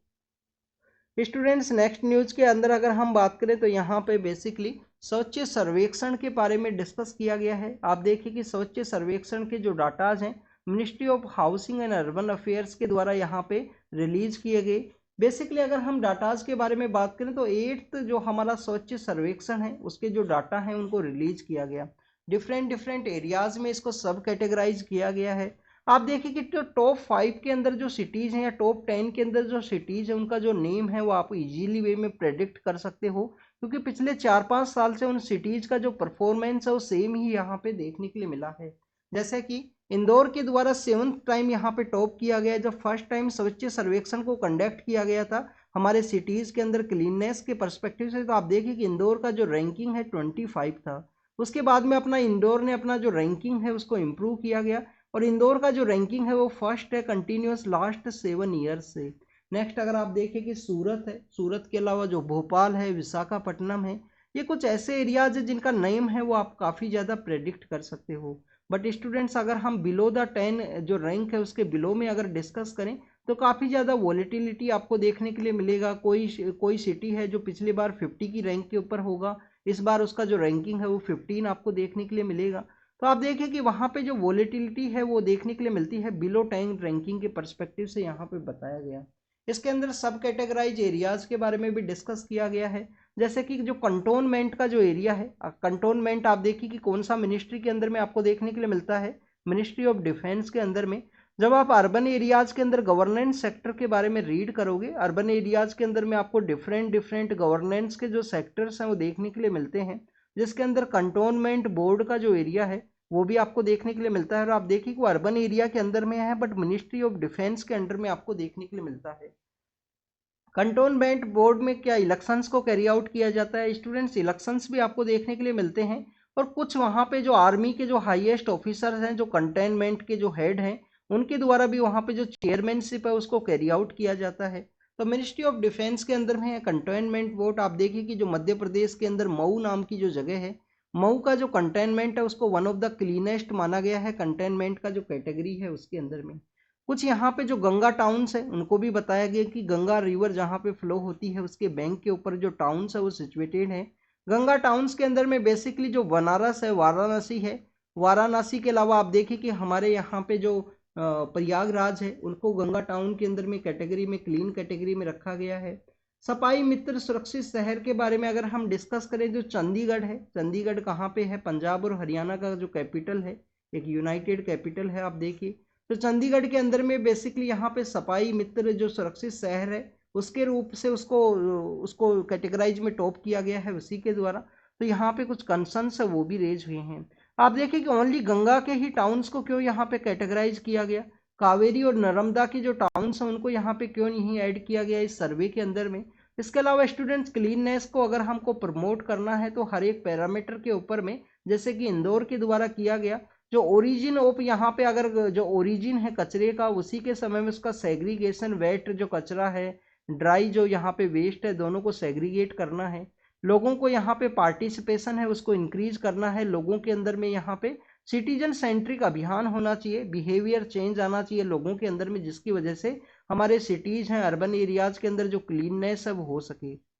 स्टूडेंट्स नेक्स्ट न्यूज़ के अंदर अगर हम बात करें तो यहाँ पे बेसिकली स्वच्छ सर्वेक्षण के बारे में डिस्कस किया गया है। आप देखिए कि स्वच्छ सर्वेक्षण के जो डाटाज हैं ministry of housing and urban affairs के द्वारा यहाँ पे रिलीज किए गए। बेसिकली अगर हम डाटाज के बारे में बात करें तो 8th जो हमारा स्वच्छ सर्वेक्षण है उसके जो डाटा हैं उनको रिलीज किया गया। डिफरेंट एरियाज में इसको सब कैटेगराइज किया गया है। आप देखिए कि जो टॉप 5 के अंदर जो सिटीज़ हैं या टॉप 10 के अंदर जो सिटीज़ है उनका जो नेम है वो आप इजीली वे में प्रेडिक्ट कर सकते हो, क्योंकि पिछले 4-5 साल से उन सिटीज़ का जो परफॉर्मेंस है वो सेम ही यहाँ पे देखने के लिए मिला है। जैसे कि इंदौर के द्वारा 7th टाइम यहाँ पे टॉप किया गया। जब फर्स्ट टाइम स्वच्छ सर्वेक्षण को कंडक्ट किया गया था हमारे सिटीज़ के अंदर क्लीननेस के परस्पेक्टिव से, तो आप देखिए कि इंदौर का जो रैंकिंग है 25 था। उसके बाद में अपना इंदौर ने अपना जो रैंकिंग है उसको इम्प्रूव किया गया और इंदौर का जो रैंकिंग है वो फर्स्ट है कंटिन्यूस लास्ट 7 ईयर्स से। नेक्स्ट अगर आप देखें कि सूरत है, सूरत के अलावा जो भोपाल है, विशाखापट्टनम है, ये कुछ ऐसे एरियाज है जिनका नेम है वो आप काफ़ी ज़्यादा प्रेडिक्ट कर सकते हो। बट स्टूडेंट्स अगर हम बिलो द 10 जो रैंक है उसके बिलो में अगर डिस्कस करें तो काफ़ी ज़्यादा वॉलेटिलिटी आपको देखने के लिए मिलेगा। कोई सिटी है जो पिछली बार 50 की रैंक के ऊपर होगा, इस बार उसका जो रैंकिंग है वो 15 आपको देखने के लिए मिलेगा। तो आप देखें कि वहाँ पे जो वॉलेटिलिटी है वो देखने के लिए मिलती है बिलो 10 रैंकिंग के परस्पेक्टिव से यहाँ पे बताया गया। इसके अंदर सब कैटेगराइज एरियाज के बारे में भी डिस्कस किया गया है। जैसे कि जो कंटोनमेंट का जो एरिया है, कंटोनमेंट आप देखिए कि कौन सा मिनिस्ट्री के अंदर में आपको देखने के लिए मिलता है, मिनिस्ट्री ऑफ डिफेंस के अंदर में। जब आप अर्बन एरियाज के अंदर गवर्नेंस सेक्टर के बारे में रीड करोगे, अर्बन एरियाज के अंदर में आपको डिफरेंट डिफरेंट गवर्नेंस के जो सेक्टर्स हैं वो देखने के लिए मिलते हैं, जिसके अंदर कंटोनमेंट बोर्ड का जो एरिया है वो भी आपको देखने के लिए मिलता है। और आप देखिए कि वो अर्बन एरिया के अंदर में है बट मिनिस्ट्री ऑफ डिफेंस के अंडर में आपको देखने के लिए मिलता है। कंटोनमेंट बोर्ड में क्या इलेक्शंस को कैरी आउट किया जाता है स्टूडेंट्स, इलेक्शंस भी आपको देखने के लिए मिलते हैं। और कुछ वहाँ पे जो आर्मी के जो हाईएस्ट ऑफिसर्स हैं, जो कंटेनमेंट के जो हेड हैं, उनके द्वारा भी वहाँ पे जो चेयरमैनशिप है उसको कैरी आउट किया जाता है। तो मिनिस्ट्री ऑफ डिफेंस के अंदर में है कंटेनमेंट बोर्ड। आप देखिए कि जो मध्य प्रदेश के अंदर मऊ नाम की जो जगह है, मऊ का जो कंटेनमेंट है उसको वन ऑफ द क्लीनेस्ट माना गया है कंटेनमेंट का जो कैटेगरी है उसके अंदर में। कुछ यहाँ पे जो गंगा टाउन्स है उनको भी बताया गया कि गंगा रिवर जहाँ पे फ्लो होती है उसके बैंक के ऊपर जो टाउन्स है वो सिचुएटेड है। गंगा टाउन्स के अंदर में बेसिकली जो बनारस है, वाराणसी है, वाराणसी के अलावा आप देखिए कि हमारे यहाँ पे जो प्रयागराज है उनको गंगा टाउन के अंदर में कैटेगरी में, क्लीन कैटेगरी में रखा गया है। सफाई मित्र सुरक्षित शहर के बारे में अगर हम डिस्कस करें, जो चंडीगढ़ है, चंडीगढ़ कहाँ पे है, पंजाब और हरियाणा का जो कैपिटल है, एक यूनाइटेड कैपिटल है। आप देखिए तो चंडीगढ़ के अंदर में बेसिकली यहाँ पे सफाई मित्र जो सुरक्षित शहर है उसके रूप से उसको उसको कैटेगराइज में टॉप किया गया है उसी के द्वारा। तो यहाँ पे कुछ कंसर्न्स है वो भी रेज हुए हैं। आप देखिए कि ओनली गंगा के ही टाउन्स को क्यों यहाँ पे कैटेगराइज किया गया, कावेरी और नर्मदा की जो टाउन्स हैं उनको यहाँ पे क्यों नहीं ऐड किया गया इस सर्वे के अंदर में। इसके अलावा स्टूडेंट्स क्लीननेस को अगर हमको प्रमोट करना है तो हर एक पैरामीटर के ऊपर में, जैसे कि इंदौर के द्वारा किया गया, जो ओरिजिन ऑफ यहाँ पे अगर जो ओरिजिन है कचरे का उसी के समय में उसका सेग्रीगेशन, वेट जो कचरा है, ड्राई जो यहाँ पे वेस्ट है, दोनों को सेग्रीगेट करना है। लोगों को यहाँ पे पार्टिसिपेशन है उसको इंक्रीज करना है। लोगों के अंदर में यहाँ पे सिटीजन सेंट्रिक अभियान होना चाहिए, बिहेवियर चेंज आना चाहिए लोगों के अंदर में, जिसकी वजह से हमारे सिटीज हैं, अर्बन एरियाज के अंदर जो क्लीननेस है वो हो सके।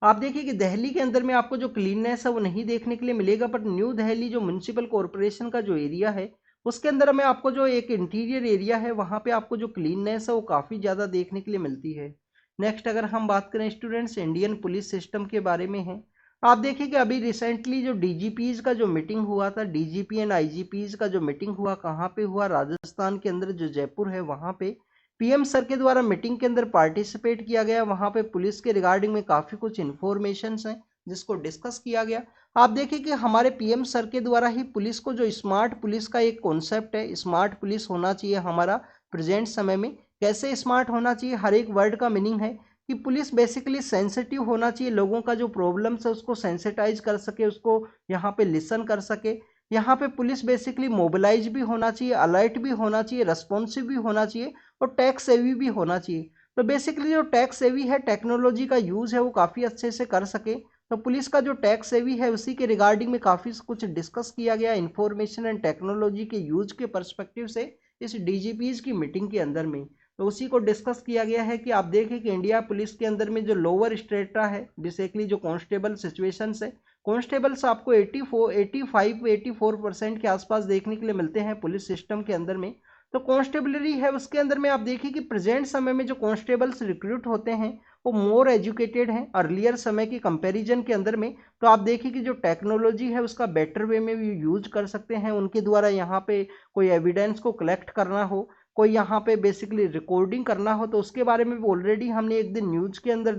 आप देखिए कि दिल्ली के अंदर में आपको जो क्लीननेस है वो नहीं देखने के लिए मिलेगा, बट न्यू दिल्ली जो म्यूनसिपल कॉरपोरेशन का जो एरिया है उसके अंदर में आपको जो एक इंटीरियर एरिया है वहाँ पे आपको जो क्लीननेस है वो काफ़ी ज़्यादा देखने के लिए मिलती है। नेक्स्ट अगर हम बात करें स्टूडेंट्स इंडियन पुलिस सिस्टम के बारे में है। आप देखिए कि अभी रिसेंटली जो डीजीपीज का जो मीटिंग हुआ था, डीजीपी एंड आईजीपीज का जो मीटिंग हुआ, कहाँ पे हुआ, राजस्थान के अंदर जो जयपुर है वहाँ पे पीएम सर के द्वारा मीटिंग के अंदर पार्टिसिपेट किया गया। वहाँ पे पुलिस के रिगार्डिंग में काफ़ी कुछ इन्फॉर्मेशन हैं जिसको डिस्कस किया गया। आप देखिए कि हमारे पीएम सर के द्वारा ही पुलिस को जो स्मार्ट पुलिस का एक कॉन्सेप्ट है, स्मार्ट पुलिस होना चाहिए हमारा प्रेजेंट समय में। कैसे स्मार्ट होना चाहिए, हर एक वर्ड का मीनिंग है कि पुलिस बेसिकली सेंसिटिव होना चाहिए, लोगों का जो प्रॉब्लम्स है उसको सेंसिटाइज कर सके, उसको यहाँ पे लिसन कर सके। यहाँ पे पुलिस बेसिकली मोबिलाइज भी होना चाहिए, अलर्ट भी होना चाहिए, रेस्पॉन्सिव भी होना चाहिए और टैक्स सेवी भी होना चाहिए। तो बेसिकली जो टैक्स सेवी है, टेक्नोलॉजी का यूज़ है वो काफ़ी अच्छे से कर सके। तो पुलिस का जो टैक्स सेवी है उसी के रिगार्डिंग में काफ़ी कुछ डिस्कस किया गया इंफॉर्मेशन एंड टेक्नोलॉजी के यूज के पर्सपेक्टिव से इस डीजीपीज की मीटिंग के अंदर में। तो उसी को डिस्कस किया गया है कि आप देखें कि इंडिया पुलिस के अंदर में जो लोअर स्ट्रेटा है, बेसिकली जो कांस्टेबल सिचुएशंस है, कांस्टेबल्स आपको 84% के आसपास देखने के लिए मिलते हैं पुलिस सिस्टम के अंदर में। तो कांस्टेबलरी है उसके अंदर में आप देखिए कि प्रेजेंट समय में जो कांस्टेबल्स रिक्रूट होते हैं वो मोर एजुकेटेड हैं अर्लियर समय की कंपैरिजन के अंदर में। तो आप देखिए कि जो टेक्नोलॉजी है उसका बेटर वे में भी यूज कर सकते हैं। उनके द्वारा यहाँ पे कोई एविडेंस को कलेक्ट करना हो, कोई यहाँ पे बेसिकली रिकॉर्डिंग करना हो, तो उसके बारे में भी ऑलरेडी हमने एक दिन न्यूज के अंदर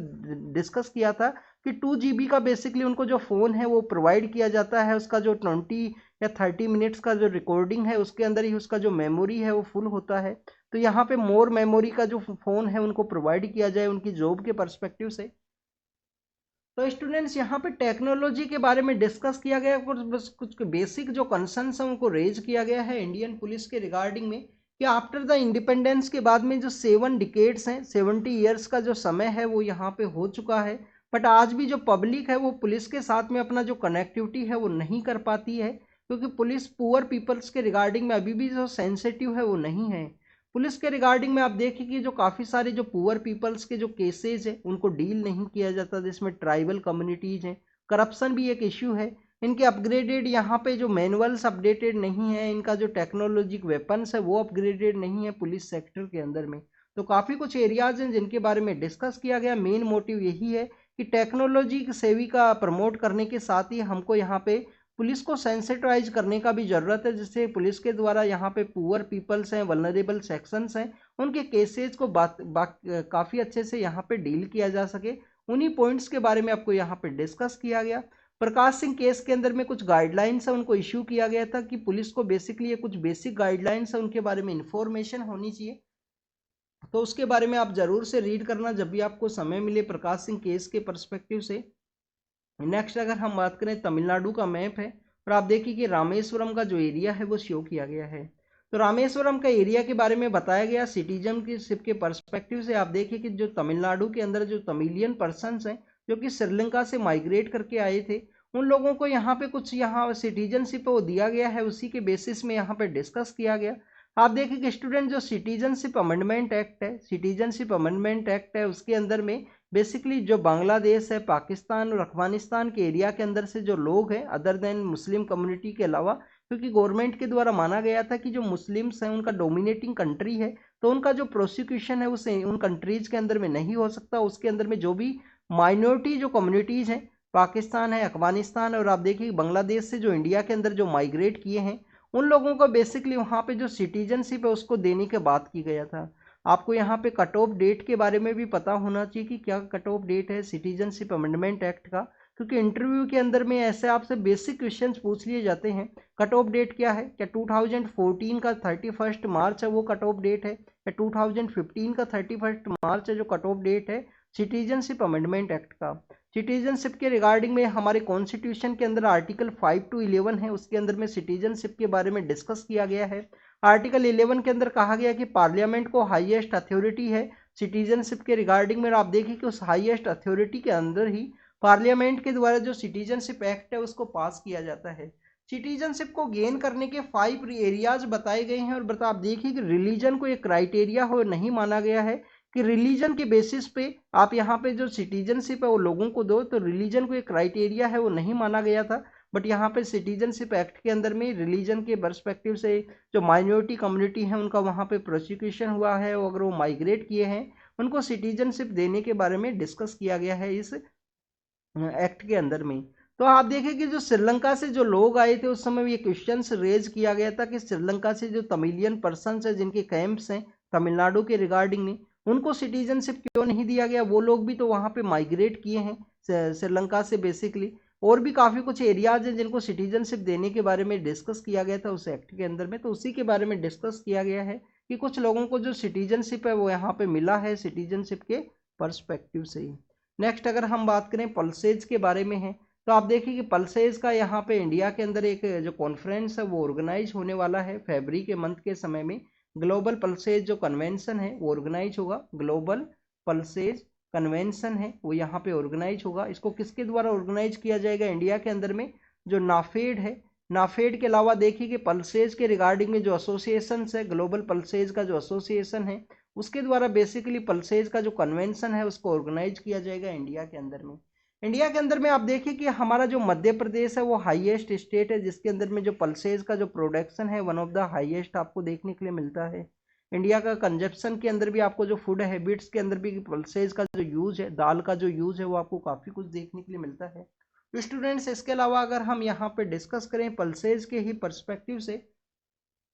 डिस्कस किया था कि 2 GB का बेसिकली उनको जो फ़ोन है वो प्रोवाइड किया जाता है। उसका जो 20 या 30 मिनट्स का जो रिकॉर्डिंग है उसके अंदर ही उसका जो मेमोरी है वो फुल होता है। तो यहाँ पे मोर मेमोरी का जो फ़ोन है उनको प्रोवाइड किया जाए उनकी जॉब के पर्सपेक्टिव से। तो स्टूडेंट्स यहाँ पे टेक्नोलॉजी के बारे में डिस्कस किया गया, बस कुछ बेसिक जो कंसर्न्स हैं उनको रेज किया गया है इंडियन पुलिस के रिगार्डिंग में कि आफ्टर द इंडिपेंडेंस के बाद में जो 7 डिकेड्स हैं, 70 ईयर्स का जो समय है वो यहाँ पे हो चुका है। बट आज भी जो पब्लिक है वो पुलिस के साथ में अपना जो कनेक्टिविटी है वो नहीं कर पाती है, क्योंकि पुलिस पुअर पीपल्स के रिगार्डिंग में अभी भी जो सेंसिटिव है वो नहीं है। पुलिस के रिगार्डिंग में आप देखिए कि जो काफ़ी सारे जो पुअर पीपल्स के जो केसेज है उनको डील नहीं किया जाता, जिसमें ट्राइबल कम्युनिटीज हैं। करप्शन भी एक इश्यू है। इनके अपग्रेडेड यहाँ पे जो मैनुअल्स अपडेटेड नहीं है, इनका जो टेक्नोलॉजिक वेपन्स है वो अपग्रेडेड नहीं है पुलिस सेक्टर के अंदर में। तो काफ़ी कुछ एरियाज हैं जिनके बारे में डिस्कस किया गया। मेन मोटिव यही है कि टेक्नोलॉजी सेवी का प्रमोट करने के साथ ही हमको यहाँ पे पुलिस को सेंसिटाइज करने का भी ज़रूरत है, जिससे पुलिस के द्वारा यहाँ पे पुअर पीपल्स हैं, वल्नरेबल सेक्शंस हैं, उनके केसेस को काफ़ी अच्छे से यहाँ पे डील किया जा सके। उन्हीं पॉइंट्स के बारे में आपको यहाँ पे डिस्कस किया गया। प्रकाश सिंह केस के अंदर में कुछ गाइडलाइंस है उनको इश्यू किया गया था कि पुलिस को बेसिकली ये कुछ बेसिक गाइडलाइंस है उनके बारे में इंफॉर्मेशन होनी चाहिए, तो उसके बारे में आप जरूर से रीड करना जब भी आपको समय मिले प्रकाश सिंह केस के पर्सपेक्टिव से। नेक्स्ट अगर हम बात करें तमिलनाडु का मैप है, और आप देखिए कि रामेश्वरम का जो एरिया है वो शो किया गया है। तो रामेश्वरम का एरिया के बारे में बताया गया सिटीजनशिप के पर्सपेक्टिव से। आप देखिए कि जो तमिलनाडु के अंदर जो तमिलियन पर्सनस हैं जो कि श्रीलंका से माइग्रेट करके आए थे, उन लोगों को यहाँ पे कुछ यहाँ सिटीजनशिप वो दिया गया है, उसी के बेसिस में यहाँ पे डिस्कस किया गया। आप देखिए कि स्टूडेंट जो सिटीजनशिप अमेंडमेंट एक्ट है, सिटीजनशिप अमेंडमेंट एक्ट है, उसके अंदर में बेसिकली जो बांग्लादेश है, पाकिस्तान और अफगानिस्तान के एरिया के अंदर से जो लोग हैं अदर देन मुस्लिम कम्युनिटी के अलावा, क्योंकि गवर्नमेंट के द्वारा माना गया था कि जो मुस्लिम्स हैं उनका डोमिनेटिंग कंट्री है, तो उनका जो प्रोसिक्यूशन है उसे उन कंट्रीज के अंदर में नहीं हो सकता। उसके अंदर में जो भी माइनॉरिटी जो कम्युनिटीज़ हैं, पाकिस्तान है, अफगानिस्तान है, और आप देखिए बांग्लादेश से जो इंडिया के अंदर जो माइग्रेट किए हैं, उन लोगों को बेसिकली वहाँ पे जो सिटीजनशिप है उसको देने के बात की गया था। आपको यहाँ पे कट ऑफ डेट के बारे में भी पता होना चाहिए कि क्या कट ऑफ डेट है सिटीजनशिप अमेंडमेंट एक्ट का, क्योंकि इंटरव्यू के अंदर में ऐसे आपसे बेसिक क्वेश्चंस पूछ लिए जाते हैं। कट ऑफ डेट क्या है, क्या 2014 का 31 मार्च है वो कट ऑफ डेट है, या 2015 का 31 मार्च है जो कट ऑफ डेट है सिटीजनशिप अमेंडमेंट एक्ट का। सिटीजनशिप के रिगार्डिंग में हमारे कॉन्स्टिट्यूशन के अंदर आर्टिकल 5 to 11 है, उसके अंदर में सिटीजनशिप के बारे में डिस्कस किया गया है। आर्टिकल 11 के अंदर कहा गया कि पार्लियामेंट को हाईएस्ट अथॉरिटी है सिटीजनशिप के रिगार्डिंग में। आप देखिए कि उस हाईएस्ट अथॉरिटी के अंदर ही पार्लियामेंट के द्वारा जो सिटीजनशिप एक्ट है उसको पास किया जाता है। सिटीजनशिप को गेन करने के 5 एरियाज बताए गए हैं, और आप देखिए कि रिलीजन को एक क्राइटेरिया हो नहीं माना गया है कि रिलीजन के बेसिस पे आप यहाँ पे जो सिटीजनशिप है वो लोगों को दो, तो रिलीजन को एक क्राइटेरिया है वो नहीं माना गया था। बट यहाँ पे सिटीजनशिप एक्ट के अंदर में रिलीजन के पर्सपेक्टिव से जो माइनॉरिटी कम्युनिटी है उनका वहाँ पे प्रोसिक्यूशन हुआ है, अगर वो माइग्रेट किए हैं उनको सिटीजनशिप देने के बारे में डिस्कस किया गया है इस एक्ट के अंदर में। तो आप देखें कि जो श्रीलंका से जो लोग आए थे उस समय ये क्वेश्चन रेज किया गया था कि श्रीलंका से जो तमिलियन पर्सन है जिनके कैंप्स हैं तमिलनाडु के रिगार्डिंग में, उनको सिटीजनशिप क्यों नहीं दिया गया, वो लोग भी तो वहाँ पे माइग्रेट किए हैं श्रीलंका से बेसिकली। और भी काफ़ी कुछ एरियाज हैं जिनको सिटीजनशिप देने के बारे में डिस्कस किया गया था उस एक्ट के अंदर में, तो उसी के बारे में डिस्कस किया गया है कि कुछ लोगों को जो सिटीजनशिप है वो यहाँ पे मिला है सिटीजनशिप के पर्सपेक्टिव से ही। नेक्स्ट अगर हम बात करें पल्सेज के बारे में है, तो आप देखिए कि पल्सेज का यहाँ पे इंडिया के अंदर एक जो कॉन्फ्रेंस है वो ऑर्गेनाइज होने वाला है फरवरी के मंथ के समय में। ग्लोबल पल्सेज जो कन्वेंशन है वो ऑर्गेनाइज होगा, ग्लोबल पल्सेज कन्वेंशन है वो यहाँ पे ऑर्गेनाइज होगा। इसको किसके द्वारा ऑर्गेनाइज किया जाएगा, इंडिया के अंदर में जो नाफेड है, नाफेड के अलावा देखिए कि पल्सेज के रिगार्डिंग में जो एसोसिएशन है, ग्लोबल पल्सेज का जो एसोसिएशन है उसके द्वारा बेसिकली पल्सेज का जो कन्वेंशन है उसको ऑर्गेनाइज किया जाएगा इंडिया के अंदर में। इंडिया के अंदर में आप देखिए कि हमारा जो मध्य प्रदेश है वो हाईएस्ट स्टेट है जिसके अंदर में जो पल्सेज का जो प्रोडक्शन है वन ऑफ द हाईएस्ट आपको देखने के लिए मिलता है। इंडिया का कंजप्शन के अंदर भी आपको जो फूड हैबिट्स के अंदर भी पल्सेज का जो यूज है, दाल का जो यूज है वो आपको काफ़ी कुछ देखने के लिए मिलता है। तो स्टूडेंट्स इसके अलावा अगर हम यहाँ पे डिस्कस करें पल्सेज के ही पर्सपेक्टिव से,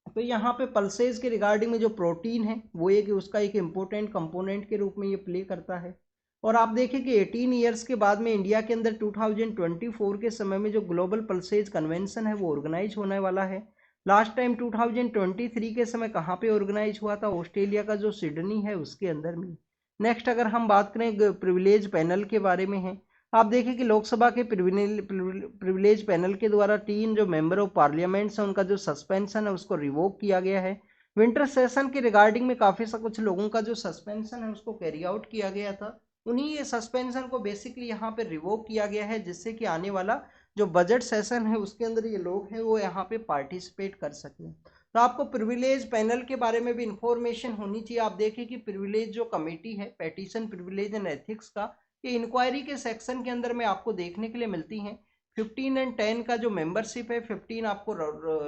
तो यहाँ पे पल्सेज के रिगार्डिंग में जो प्रोटीन है वो एक उसका एक इम्पोर्टेंट कंपोनेंट के रूप में ये प्ले करता है। और आप देखिए कि 18 ईयर्स के बाद में इंडिया के अंदर 2024 के समय में जो ग्लोबल पल्सेज कन्वेंशन है वो ऑर्गेनाइज होने वाला है। लास्ट टाइम 2023 के समय कहाँ पे ऑर्गेनाइज हुआ था, ऑस्ट्रेलिया का जो सिडनी है उसके अंदर में। नेक्स्ट अगर हम बात करें प्रिविलेज पैनल के बारे में है, आप देखिए कि लोकसभा के प्रिविलेज पैनल के द्वारा 3 जो मेंबर ऑफ पार्लियामेंट्स हैं उनका जो सस्पेंशन है उसको रिवोक किया गया है। विंटर सेशन के रिगार्डिंग में काफ़ी सा कुछ लोगों का जो सस्पेंशन है उसको कैरी आउट किया गया था, उन्हीं ये सस्पेंशन को बेसिकली यहाँ पे रिवोक किया गया है, जिससे कि आने वाला जो बजट सेशन है उसके अंदर ये लोग हैं वो यहाँ पे पार्टिसिपेट कर सकें। तो आपको प्रिविलेज पैनल के बारे में भी इंफॉर्मेशन होनी चाहिए। आप देखें कि प्रिविलेज जो कमेटी है पेटिशन प्रिविलेज एंड एथिक्स का, ये इंक्वायरी के सेक्शन के अंदर में आपको देखने के लिए मिलती हैं। 15 एंड 10 का जो मेंबरशिप है, 15 आपको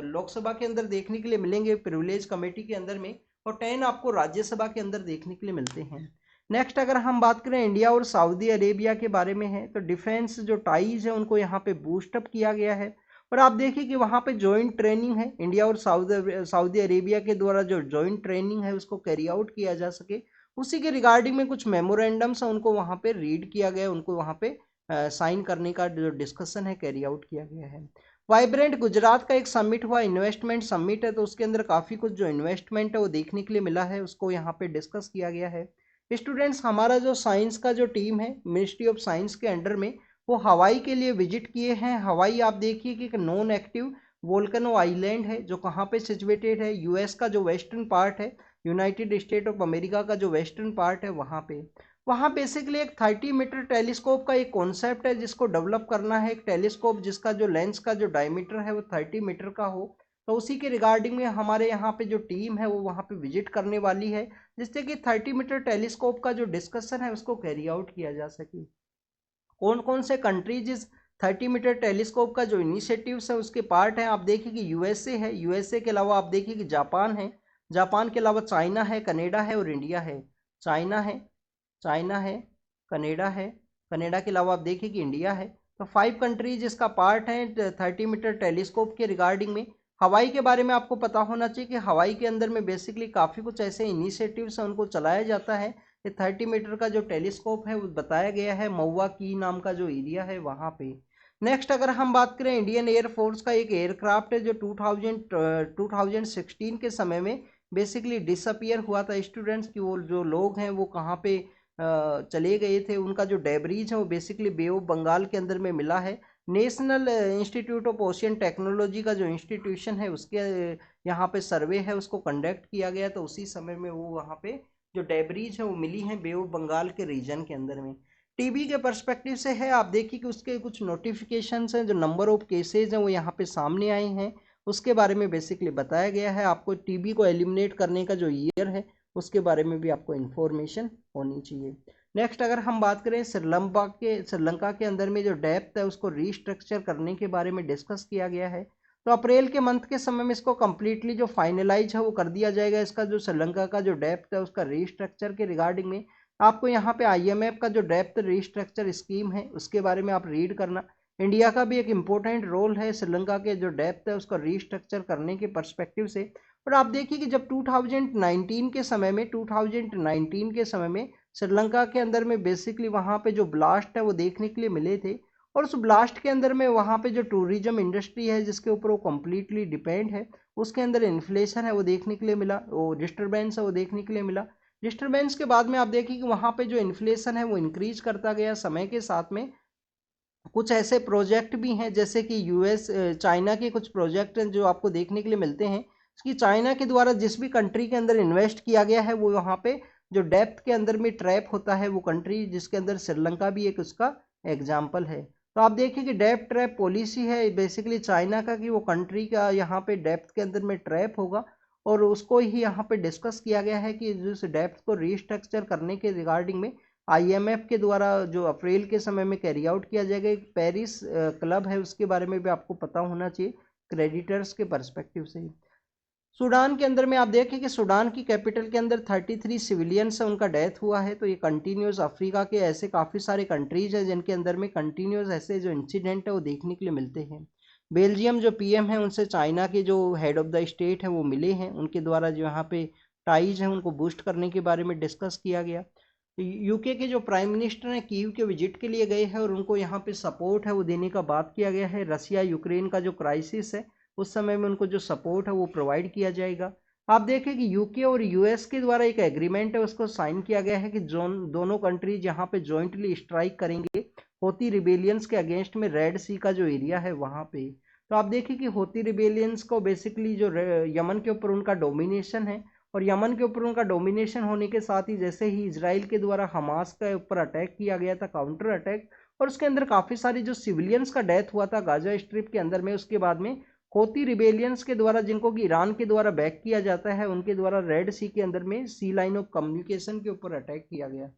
लोकसभा के अंदर देखने के लिए मिलेंगे प्रिविलेज कमेटी के अंदर में, और 10 आपको राज्यसभा के अंदर देखने के लिए मिलते हैं। नेक्स्ट अगर हम बात करें इंडिया और सऊदी अरेबिया के बारे में है, तो डिफेंस जो टाइज है उनको यहाँ पे बूस्टअप किया गया है। और आप देखिए कि वहाँ पे जॉइंट ट्रेनिंग है, इंडिया और सऊदी अरेबिया के द्वारा जो जॉइंट ट्रेनिंग है उसको कैरी आउट किया जा सके, उसी के रिगार्डिंग में कुछ मेमोरेंडम्स है उनको वहाँ पे रीड किया गया, उनको वहाँ पे साइन करने का जो डिस्कशन है कैरी आउट किया गया है। वाइब्रेंट गुजरात का एक समिट हुआ, इन्वेस्टमेंट समिट है, तो उसके अंदर काफ़ी कुछ जो इन्वेस्टमेंट है वो देखने के लिए मिला है, उसको यहाँ पे डिस्कस किया गया है। स्टूडेंट्स, हमारा जो साइंस का जो टीम है मिनिस्ट्री ऑफ साइंस के अंडर में, वो हवाई के लिए विजिट किए हैं। हवाई आप देखिए कि एक नॉन एक्टिव वोल्केनो आइलैंड है जो कहाँ पे सिचुएटेड है, यूएस का जो वेस्टर्न पार्ट है, यूनाइटेड स्टेट ऑफ अमेरिका का जो वेस्टर्न पार्ट है वहाँ पे। वहाँ बेसिकली एक 30 मीटर टेलीस्कोप का एक कॉन्सेप्ट है जिसको डेवलप करना है, एक टेलीस्कोप जिसका जो लेंस का जो डायमीटर है वो 30 मीटर का हो। तो उसी के रिगार्डिंग में हमारे यहाँ पे जो टीम है वो वहाँ पे विजिट करने वाली है, जिससे कि 30 मीटर टेलीस्कोप का जो डिस्कशन है उसको कैरी आउट किया जा सके। कौन कौन से कंट्रीज इस 30 मीटर टेलीस्कोप का जो इनिशिएटिव्स है उसके पार्ट हैं, आप देखिए कि यूएसए है, यूएसए के अलावा आप देखिए कि जापान है, जापान के अलावा चाइना है, कनाडा है और इंडिया है। चाइना है, चाइना है, कनाडा है, कनाडा के अलावा आप देखिए कि इंडिया है। तो 5 कंट्रीज इसका पार्ट है 30 मीटर टेलीस्कोप के रिगार्डिंग में। हवाई के बारे में आपको पता होना चाहिए कि हवाई के अंदर में बेसिकली काफ़ी कुछ ऐसे इनिशिएटिव्स हैं उनको चलाया जाता है। ये 30 मीटर का जो टेलीस्कोप है वो बताया गया है मऊआ की नाम का जो एरिया है वहाँ पे। नेक्स्ट अगर हम बात करें इंडियन एयरफोर्स का एक एयरक्राफ्ट है जो 2016 के समय में बेसिकली डिसअपियर हुआ था स्टूडेंट्स की, वो जो लोग हैं वो कहाँ पे चले गए थे, उनका जो डेब्रीज है वो बेसिकली बे ऑफ बंगाल के अंदर में मिला है। National institute of ocean technology का जो इंस्टीट्यूशन है उसके यहाँ पे सर्वे है उसको कंडक्ट किया गया, तो उसी समय में वो वहाँ पे जो डेब्रीज है वो मिली हैं बे ऑफ बंगाल के रीजन के अंदर में। टीबी के पर्सपेक्टिव से है, आप देखिए कि उसके कुछ नोटिफिकेशंस हैं, जो नंबर ऑफ केसेज हैं वो यहाँ पे सामने आए हैं, उसके बारे में बेसिकली बताया गया है। आपको टीबी को एलिमिनेट करने का जो ईयर है उसके बारे में भी आपको इन्फॉर्मेशन होनी चाहिए। नेक्स्ट अगर हम बात करें श्रीलंका के अंदर में जो डेप्थ है उसको रीस्ट्रक्चर करने के बारे में डिस्कस किया गया है। तो अप्रैल के मंथ के समय में इसको कम्प्लीटली जो फाइनलाइज है वो कर दिया जाएगा। इसका जो श्रीलंका का जो डेप्थ है उसका रीस्ट्रक्चर के रिगार्डिंग में आपको यहाँ पे आईएमएफ का जो डेप्थ रीस्ट्रक्चर स्कीम है उसके बारे में आप रीड करना। इंडिया का भी एक इम्पोर्टेंट रोल है श्रीलंका के जो डेप्थ है उसका रीस्ट्रक्चर करने के पर्सपेक्टिव से। और आप देखिए कि जब 2019 के समय में श्रीलंका के अंदर में बेसिकली वहाँ पे जो ब्लास्ट है वो देखने के लिए मिले थे, और उस ब्लास्ट के अंदर में वहाँ पे जो टूरिज्म इंडस्ट्री है जिसके ऊपर वो कम्प्लीटली डिपेंड है, उसके अंदर इन्फ्लेशन है वो देखने के लिए मिला, वो डिस्टर्बेंस है वो देखने के लिए मिला। डिस्टर्बेंस के बाद में आप देखिए कि वहाँ पे जो इन्फ्लेशन है वो इंक्रीज करता गया समय के साथ में। कुछ ऐसे प्रोजेक्ट भी हैं जैसे कि यूएस चाइना के कुछ प्रोजेक्ट हैं जो आपको देखने के लिए मिलते हैं कि चाइना के द्वारा जिस भी कंट्री के अंदर इन्वेस्ट किया गया है वो वहाँ पे जो डेप्थ के अंदर में ट्रैप होता है वो कंट्री, जिसके अंदर श्रीलंका भी एक उसका एग्जाम्पल है। तो आप देखिए कि डेप्थ ट्रैप पॉलिसी है बेसिकली चाइना का, कि वो कंट्री का यहाँ पे डेप्थ के अंदर में ट्रैप होगा, और उसको ही यहाँ पे डिस्कस किया गया है कि जिस डेप्थ को रीस्ट्रक्चर करने के रिगार्डिंग में आईएमएफ के द्वारा जो अप्रैल के समय में कैरी आउट किया जाएगा। एक पेरिस क्लब है उसके बारे में भी आपको पता होना चाहिए क्रेडिटर्स के पर्सपेक्टिव से ही। सूडान के अंदर में आप देखें कि सूडान की कैपिटल के अंदर 33 सिविलियंस है उनका डेथ हुआ है। तो ये कंटिन्यूस अफ्रीका के ऐसे काफ़ी सारे कंट्रीज हैं जिनके अंदर में कंटिन्यूस ऐसे जो इंसिडेंट है वो देखने के लिए मिलते हैं। बेल्जियम जो पीएम है उनसे चाइना के जो हेड ऑफ द स्टेट है वो मिले हैं, उनके द्वारा जो यहाँ पे टाइज हैं उनको बूस्ट करने के बारे में डिस्कस किया गया। यूके के जो प्राइम मिनिस्टर हैं कीव के विजिट के लिए गए हैं और उनको यहाँ पे सपोर्ट है वो देने का बात किया गया है। रसिया यूक्रेन का जो क्राइसिस है उस समय में उनको जो सपोर्ट है वो प्रोवाइड किया जाएगा। आप देखें कि यूके और यूएस के द्वारा एक एग्रीमेंट है उसको साइन किया गया है कि दोनों कंट्रीज यहाँ पे जॉइंटली स्ट्राइक करेंगे होती रिबेलियंस के अगेंस्ट में रेड सी का जो एरिया है वहाँ पे। तो आप देखिए कि होती रिबेलियंस को बेसिकली जो यमन के ऊपर उनका डोमिनेशन है, और यमन के ऊपर उनका डोमिनेशन होने के साथ ही जैसे ही इजराइल के द्वारा हमास के ऊपर अटैक किया गया था, काउंटर अटैक, और उसके अंदर काफ़ी सारी जो सिविलियंस का डेथ हुआ था गाजा स्ट्रिप के अंदर में, उसके बाद में हौती रिबेलियंस के द्वारा, जिनको कि ईरान के द्वारा बैक किया जाता है, उनके द्वारा रेड सी के अंदर में सी लाइन ऑफ कम्युनिकेशन के ऊपर अटैक किया गया।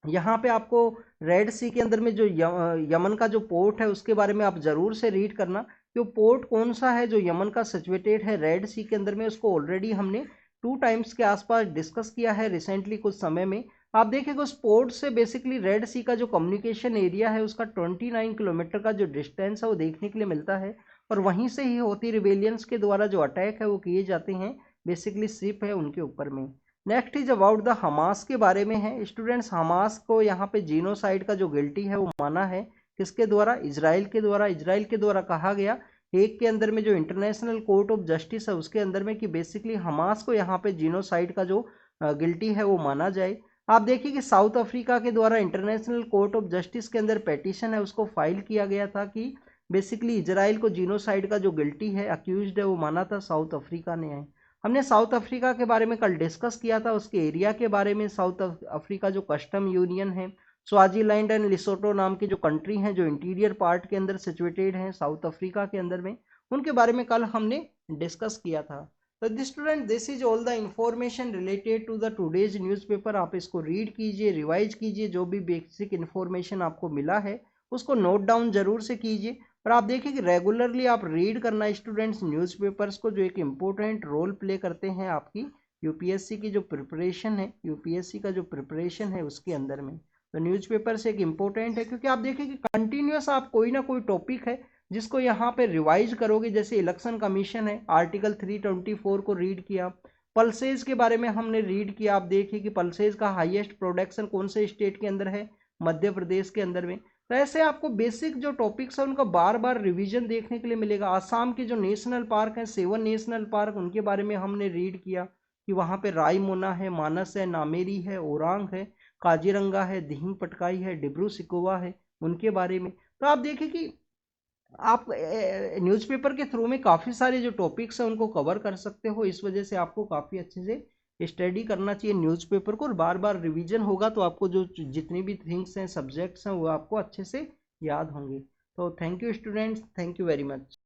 यहाँ पे आपको रेड सी के अंदर में जो यमन का जो पोर्ट है उसके बारे में आप जरूर से रीड करना कि वो पोर्ट कौन सा है जो यमन का सिचुएटेड है रेड सी के अंदर में। उसको ऑलरेडी हमने 2 टाइम्स के आसपास डिस्कस किया है रिसेंटली कुछ समय में। आप देखेंगे उस पोर्ट से बेसिकली रेड सी का जो कम्युनिकेशन एरिया है उसका 29 किलोमीटर का जो डिस्टेंस है वो देखने के लिए मिलता है, और वहीं से ही हौती रिबेलियंस के द्वारा जो अटैक है वो किए जाते हैं बेसिकली शिप है उनके ऊपर में। Next is about the Hamas के बारे में है। स्टूडेंट्स, हमास को यहाँ पे जीनोसाइड का जो गिल्टी है वो माना है किसके द्वारा? इजराइल के द्वारा। इजराइल के द्वारा कहा गया हेग के अंदर में जो इंटरनेशनल कोर्ट ऑफ जस्टिस है उसके अंदर में कि बेसिकली हमास को यहाँ पे जीनोसाइड का जो गिल्टी है वो माना जाए। आप देखिए कि साउथ अफ्रीका के द्वारा इंटरनेशनल कोर्ट ऑफ जस्टिस के अंदर पेटिशन है उसको फाइल किया गया था कि बेसिकली इजराइल को जीनोसाइड का जो गिल्टी है, अक्यूज्ड है, वो माना था साउथ अफ्रीका ने है। हमने साउथ अफ्रीका के बारे में कल डिस्कस किया था, उसके एरिया के बारे में। साउथ अफ्रीका जो कस्टम यूनियन है, स्वाजीलैंड एंड लिसोटो नाम की जो कंट्री हैं जो इंटीरियर पार्ट के अंदर सिचुएटेड हैं साउथ अफ्रीका के अंदर में, उनके बारे में कल हमने डिस्कस किया था। तो student, this is all the information related to the today's newspaper. आप इसको रीड कीजिए, रिवाइज कीजिए, जो भी बेसिक इन्फॉर्मेशन आपको मिला है उसको नोट डाउन जरूर से कीजिए। और आप देखिए कि रेगुलरली आप रीड करना स्टूडेंट्स न्यूज़पेपर्स को, जो एक इम्पोर्टेंट रोल प्ले करते हैं आपकी यूपीएससी की जो प्रिपरेशन है, यूपीएससी का जो प्रिपरेशन है उसके अंदर में। तो न्यूज़पेपर्स एक इम्पोर्टेंट है क्योंकि आप देखिए कि कंटिन्यूस आप कोई ना कोई टॉपिक है जिसको यहाँ पे रिवाइज करोगे। जैसे इलेक्शन कमीशन है, आर्टिकल 324 को रीड किया। पल्सेज के बारे में हमने रीड किया। आप देखिए कि पल्सेज का हाईएस्ट प्रोडक्शन कौन से स्टेट के अंदर है? मध्य प्रदेश के अंदर में। तो ऐसे आपको बेसिक जो टॉपिक्स है उनका बार बार रिवीजन देखने के लिए मिलेगा। आसाम के जो नेशनल पार्क हैं, 7 नेशनल पार्क, उनके बारे में हमने रीड किया कि वहाँ पे रायमोना है, मानस है, नामेरी है, ओरांग है, काजीरंगा है, दिहिंग पटकाई है, डिब्रू सिकोवा है, उनके बारे में। तो आप देखिए कि आप न्यूज़पेपर के थ्रू में काफ़ी सारे जो टॉपिक्स हैं उनको कवर कर सकते हो। इस वजह से आपको काफ़ी अच्छे से स्टडी करना चाहिए न्यूज़पेपर को, और बार बार रिवीजन होगा तो आपको जो जितनी भी थिंग्स हैं, सब्जेक्ट्स हैं, वो आपको अच्छे से याद होंगे। तो thank you students, thank you very much.